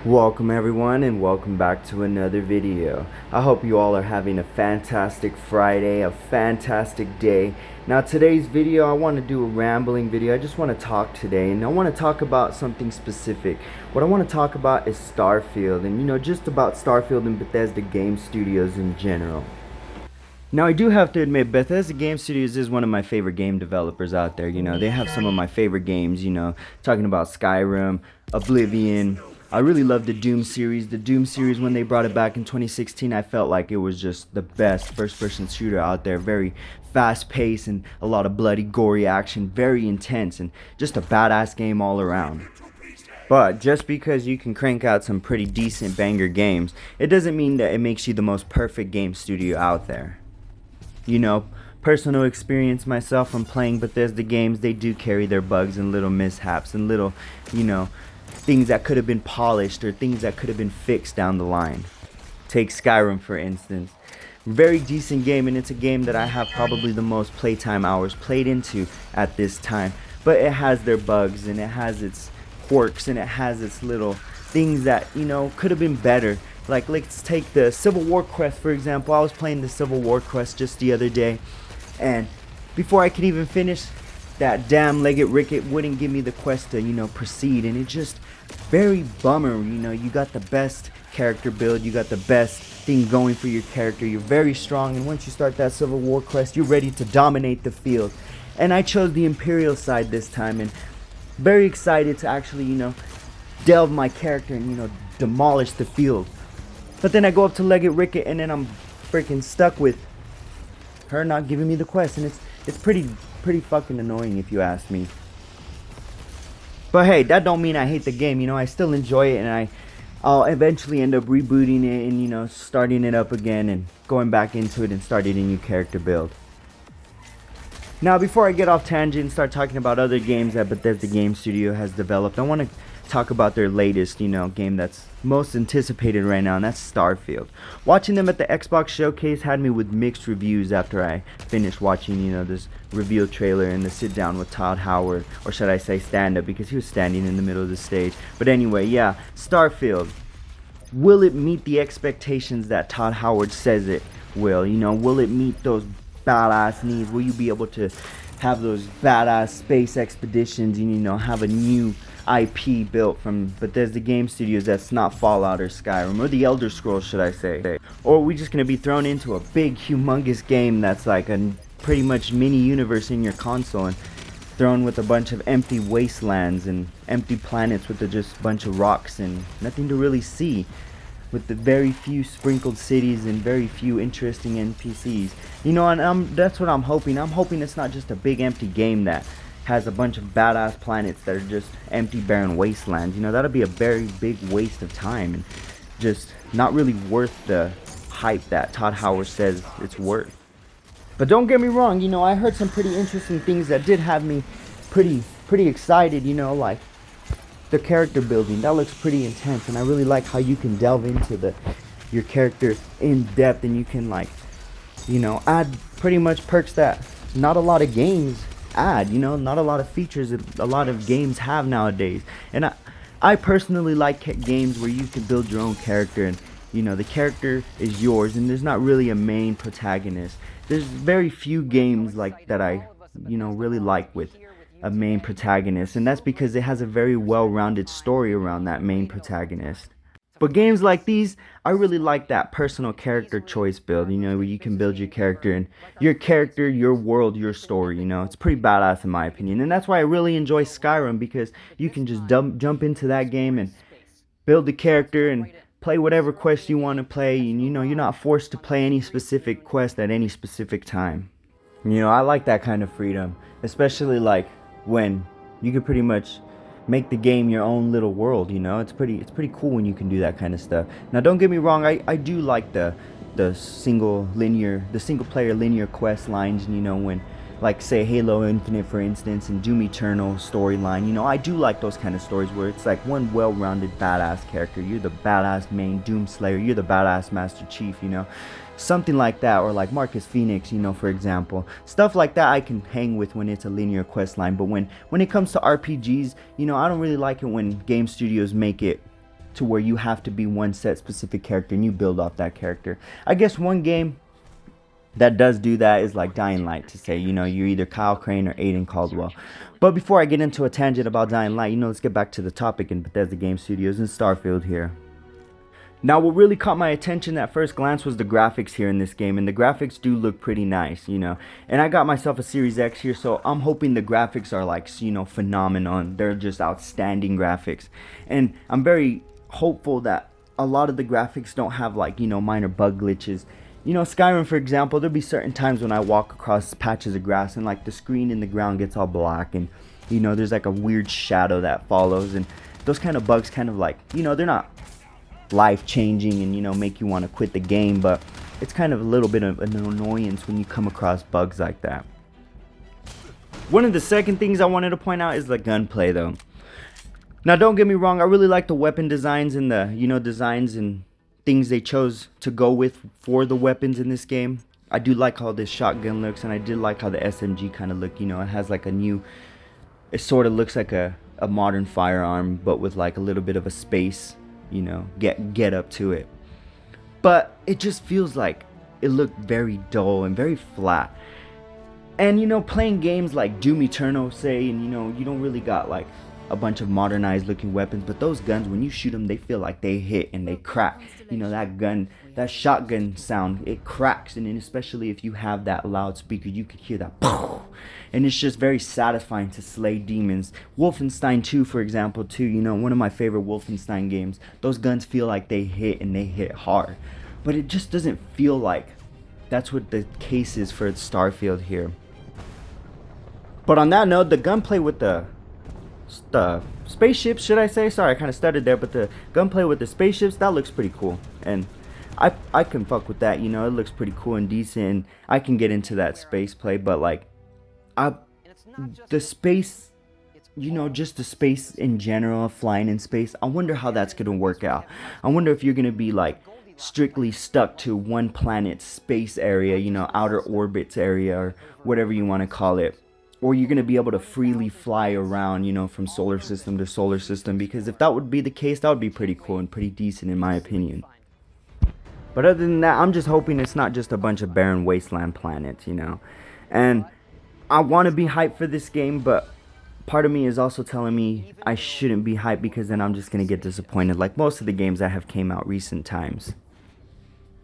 Welcome everyone and welcome back to another video. I hope you all are having a fantastic Friday, a fantastic day. Now today's video I want to do a rambling video. I just want to talk today and I want to talk about something specific. What I want to talk about is Starfield and just about Starfield and Bethesda Game Studios in general. Now I do have to admit Bethesda Game Studios is one of my favorite game developers out there. They have some of my favorite games, talking about Skyrim, Oblivion. I really love the Doom series. The Doom series, when they brought it back in 2016, I felt like it was just the best first-person shooter out there. Very fast-paced and a lot of bloody, gory action. Very intense and just a badass game all around. But just because you can crank out some pretty decent banger games, it doesn't mean that it makes you the most perfect game studio out there. Personal experience myself from playing Bethesda games, they do carry their bugs and little mishaps and little, things that could have been polished or things that could have been fixed down the line. Take Skyrim for instance. Very decent game, and it's a game that I have probably the most playtime hours played into at this time. But it has their bugs and it has its quirks and it has its little things that, could have been better. Like, let's take the Civil War quest for example. I was playing the Civil War quest just the other day, and before I could even finish, that damn Leggett Ricket wouldn't give me the quest to, proceed, and it just very bummer. You got the best character build, you got the best thing going for your character, you're very strong, and once you start that Civil War quest, you're ready to dominate the field. And I chose the Imperial side this time, and very excited to actually, delve my character and, demolish the field. But then I go up to Leggett Ricket and then I'm freaking stuck with her not giving me the quest, and it's pretty fucking annoying if you ask me. But hey, that don't mean I hate the game. I still enjoy it, and I'll eventually end up rebooting it and starting it up again and going back into it and starting a new character build. Now, before I get off tangent and start talking about other games that Bethesda Game Studio has developed, I want to talk about their latest, game that's most anticipated right now, and that's Starfield. Watching them at the Xbox showcase had me with mixed reviews after I finished watching, this reveal trailer and the sit down with Todd Howard, or should I say stand up, because he was standing in the middle of the stage. But anyway, yeah, Starfield. Will it meet the expectations that Todd Howard says it will? Will it meet those badass needs? Will you be able to have those badass space expeditions and have a new IP built from Bethesda Game Studios that's not Fallout or Skyrim or the Elder Scrolls, should I say? Or are we just gonna be thrown into a big humongous game that's like a pretty much mini universe in your console and thrown with a bunch of empty wastelands and empty planets with just a bunch of rocks and nothing to really see, with the very few sprinkled cities and very few interesting NPCs. And that's what I'm hoping. I'm hoping it's not just a big empty game that has a bunch of badass planets that are just empty barren wastelands. That'll be a very big waste of time and just not really worth the hype that Todd Howard says it's worth. But don't get me wrong, I heard some pretty interesting things that did have me pretty excited, like the character building. That looks pretty intense, and I really like how you can delve into your character in depth, and you can add pretty much perks that not a lot of games add, not a lot of features that a lot of games have nowadays. And I personally like games where you can build your own character, and the character is yours and there's not really a main protagonist. There's very few games like that I really like with a main protagonist, and that's because it has a very well-rounded story around that main protagonist. But games like these, I really like that personal character choice build, where you can build your character and your character, your world, your story, It's pretty badass in my opinion. And that's why I really enjoy Skyrim, because you can just jump into that game and build the character and play whatever quest you want to play, and you're not forced to play any specific quest at any specific time. I like that kind of freedom, especially like when you could pretty much make the game your own little world. It's pretty cool when you can do that kind of stuff. Now don't get me wrong, I do like the single player linear quest lines, when, like, say Halo Infinite for instance, and Doom Eternal storyline. I do like those kind of stories where it's like one well-rounded badass character. You're the badass main Doom Slayer, you're the badass Master Chief, something like that. Or like Marcus Phoenix, for example. Stuff like that I can hang with when it's a linear quest line. But when it comes to RPGs, I don't really like it when game studios make it to where you have to be one set specific character and you build off that character. I guess one game that does do that is like Dying Light, to say, you know, you're either Kyle Crane or Aiden Caldwell. But before I get into a tangent about Dying Light, you know, let's get back to the topic in Bethesda Game Studios and Starfield here. Now, what really caught my attention at first glance was the graphics here in this game, and the graphics do look pretty nice, you know. And I got myself a Series X here, so I'm hoping the graphics are like, you know, phenomenon. They're just outstanding graphics. And I'm very hopeful that a lot of the graphics don't have like, you know, minor bug glitches. You know, Skyrim, for example, there'll be certain times when I walk across patches of grass and like the screen in the ground gets all black, and, you know, there's like a weird shadow that follows, and those kind of bugs kind of like, you know, they're not life changing and, you know, make you want to quit the game, but it's kind of a little bit of an annoyance when you come across bugs like that. One of the second things I wanted to point out is the gunplay though. Now, don't get me wrong, I really like the weapon designs and the, you know, designs and things they chose to go with for the weapons in this game. I do like how this shotgun looks, and I did like how the SMG kind of look. You know, it has like a new, it sort of looks like a modern firearm, but with like a little bit of a space, you know, get up to it. But it just feels like it looked very dull and very flat. And, you know, playing games like Doom Eternal, say, and, you know, you don't really got like a bunch of modernized looking weapons, but those guns, when you shoot them, they feel like they hit and they crack. You know, that gun, that shotgun sound, it cracks, and then especially if you have that loudspeaker, you could hear that poof, and it's just very satisfying to slay demons. Wolfenstein 2, for example, too, you know, one of my favorite Wolfenstein games, those guns feel like they hit and they hit hard, but it just doesn't feel like that's what the case is for Starfield here. But on that note, the gunplay with the spaceships, should I say? Sorry, I kind of stuttered there, but the gunplay with the spaceships, that looks pretty cool, and I can fuck with that. You know, it looks pretty cool and decent, and I can get into that space play, but like, the space, you know, just the space in general, flying in space, I wonder how that's gonna work out. I wonder if you're gonna be like strictly stuck to one planet's space area, you know, outer orbits area, or whatever you want to call it, or you're going to be able to freely fly around, you know, from solar system to solar system, because if that would be the case, that would be pretty cool and pretty decent in my opinion. But other than that, I'm just hoping it's not just a bunch of barren wasteland planets, you know. And I want to be hyped for this game, but part of me is also telling me I shouldn't be hyped, because then I'm just going to get disappointed like most of the games that have came out recent times.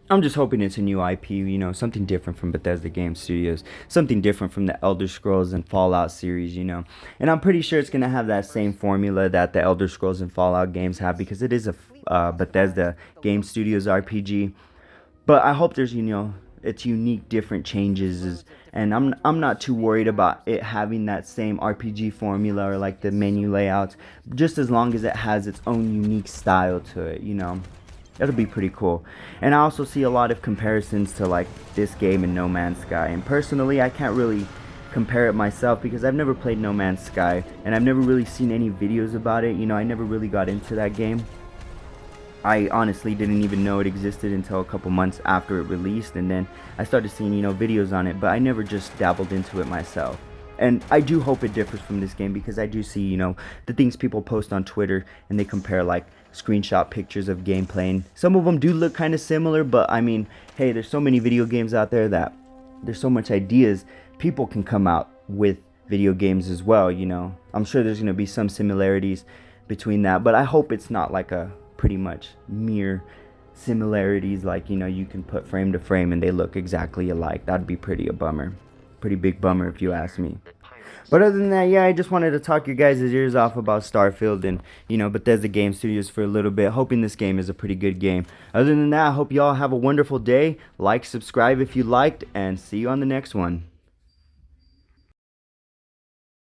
I'm just hoping it's a new IP, you know, something different from Bethesda Game Studios, something different from the Elder Scrolls and Fallout series, you know. And I'm pretty sure it's going to have that same formula that the Elder Scrolls and Fallout games have, because it is a Bethesda Game Studios RPG. But I hope there's, you know, it's unique, different changes, and I'm not too worried about it having that same RPG formula or like the menu layouts, just as long as it has its own unique style to it, you know. It'll be pretty cool. And I also see a lot of comparisons to like this game and No Man's Sky, and personally I can't really compare it myself because I've never played No Man's Sky, and I've never really seen any videos about it. You know, I never really got into that game. I honestly didn't even know it existed until a couple months after it released, and then I started seeing, you know, videos on it, but I never just dabbled into it myself. And I do hope it differs from this game, because I do see, you know, the things people post on Twitter, and they compare like screenshot pictures of gameplay, and some of them do look kind of similar, but I mean, hey, there's so many video games out there that there's so much ideas. People can come out with video games as well, you know. I'm sure there's going to be some similarities between that, but I hope it's not like a pretty much mere similarities, like, you know, you can put frame to frame and they look exactly alike. That'd be pretty a bummer. Pretty big bummer if you ask me. But other than that, yeah, I just wanted to talk your guys' ears off about Starfield and, you know, Bethesda Game Studios for a little bit, hoping this game is a pretty good game. Other than that, I hope you all have a wonderful day. Like, subscribe if you liked, and see you on the next one.